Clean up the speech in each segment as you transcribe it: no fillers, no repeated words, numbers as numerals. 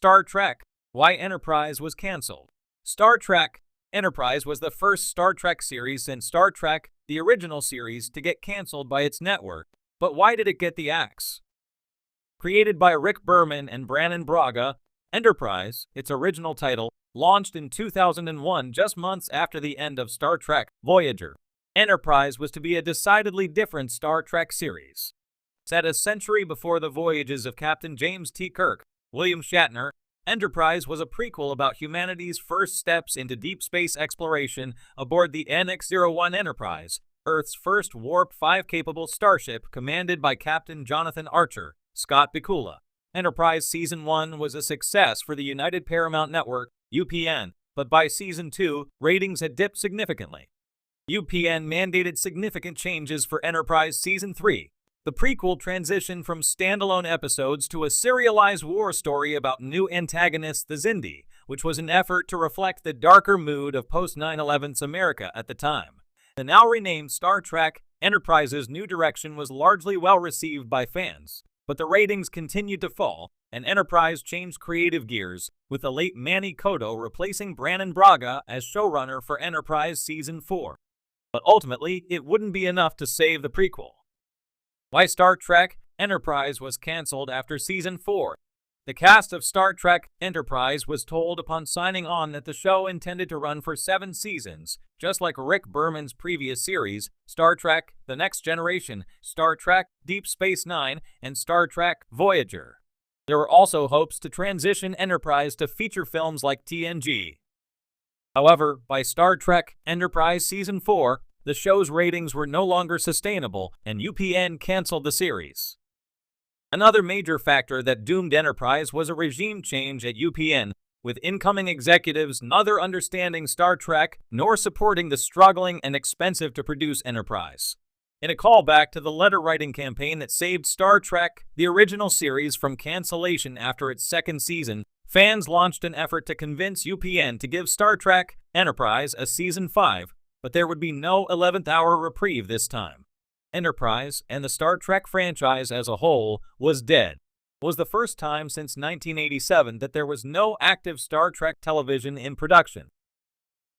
Star Trek: Why Enterprise was canceled. Star Trek: Enterprise was the first Star Trek series since Star Trek, the original series, to get canceled by its network. But why did it get the axe? Created by Rick Berman and Brannon Braga, Enterprise, its original title, launched in 2001, just months after the end of Star Trek: Voyager. Enterprise was to be a decidedly different Star Trek series. Set a century before the voyages of Captain James T. Kirk, William Shatner, Enterprise was a prequel about humanity's first steps into deep space exploration aboard the NX-01 Enterprise, Earth's first Warp 5-capable starship commanded by Captain Jonathan Archer, Scott Bakula. Enterprise Season 1 was a success for the United Paramount Network, UPN, but by Season 2, ratings had dipped significantly. UPN mandated significant changes for Enterprise Season 3. The prequel transitioned from standalone episodes to a serialized war story about new antagonist, the Xindi, which was an effort to reflect the darker mood of post-9/11's America at the time. The now renamed Star Trek: Enterprise's new direction was largely well received by fans, but the ratings continued to fall, and Enterprise changed creative gears, with the late Manny Coto replacing Brannon Braga as showrunner for Enterprise Season 4. But ultimately, it wouldn't be enough to save the prequel. Why Star Trek: Enterprise was canceled after Season 4. The cast of Star Trek: Enterprise was told upon signing on that the show intended to run for 7 seasons, just like Rick Berman's previous series, Star Trek: The Next Generation, Star Trek: Deep Space Nine, and Star Trek: Voyager. There were also hopes to transition Enterprise to feature films like TNG. However, by Star Trek: Enterprise Season 4, the show's ratings were no longer sustainable, and UPN canceled the series. Another major factor that doomed Enterprise was a regime change at UPN, with incoming executives neither understanding Star Trek nor supporting the struggling and expensive-to-produce Enterprise. In a callback to the letter-writing campaign that saved Star Trek, the original series, from cancellation after its second season, fans launched an effort to convince UPN to give Star Trek: Enterprise a Season 5, but there would be no 11th-hour reprieve this time. Enterprise, and the Star Trek franchise as a whole, was dead. It was the first time since 1987 that there was no active Star Trek television in production.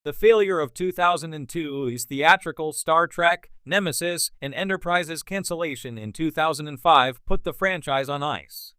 The failure of 2002's theatrical Star Trek: Nemesis and Enterprise's cancellation in 2005 put the franchise on ice.